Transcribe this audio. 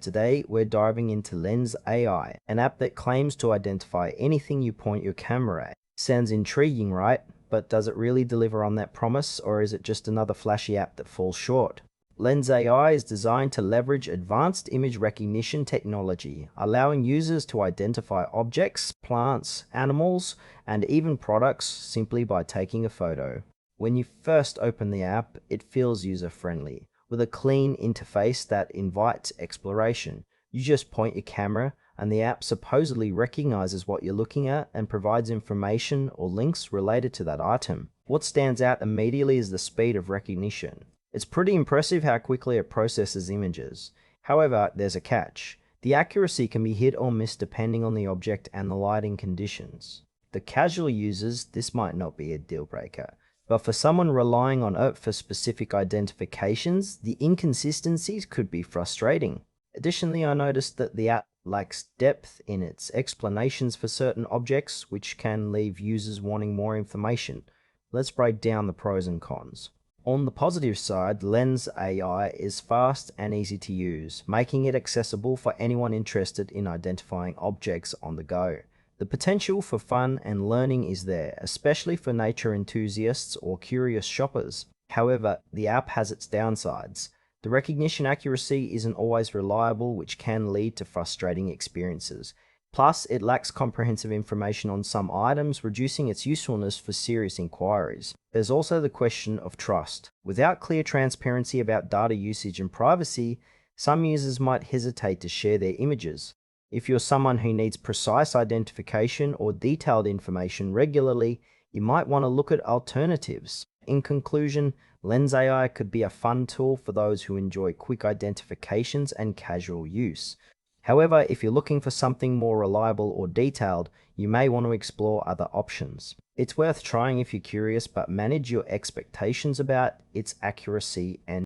Today, we're diving into Lens AI, an app that claims to identify anything you point your camera at. Sounds intriguing, right? But does it really deliver on that promise, or is it just another flashy app that falls short? Lens AI is designed to leverage advanced image recognition technology, allowing users to identify objects, plants, animals, and even products simply by taking a photo. When you first open the app, it feels user-friendly, with a clean interface that invites exploration. You just point your camera, and the app supposedly recognizes what you're looking at and provides information or links related to that item. What stands out immediately is the speed of recognition. It's pretty impressive how quickly it processes images. However, there's a catch. The accuracy can be hit or miss depending on the object and the lighting conditions. For casual users, this might not be a deal breaker. But for someone relying on it for specific identifications, the inconsistencies could be frustrating. Additionally, I noticed that the app lacks depth in its explanations for certain objects, which can leave users wanting more information. Let's break down the pros and cons. On the positive side, Lens AI is fast and easy to use, making it accessible for anyone interested in identifying objects on the go. The potential for fun and learning is there, especially for nature enthusiasts or curious shoppers. However, the app has its downsides. The recognition accuracy isn't always reliable, which can lead to frustrating experiences. Plus, it lacks comprehensive information on some items, reducing its usefulness for serious inquiries. There's also the question of trust. Without clear transparency about data usage and privacy, some users might hesitate to share their images. If you're someone who needs precise identification or detailed information regularly, you might want to look at alternatives. In conclusion, Lens AI could be a fun tool for those who enjoy quick identifications and casual use. However, if you're looking for something more reliable or detailed, you may want to explore other options. It's worth trying if you're curious, but manage your expectations about its accuracy and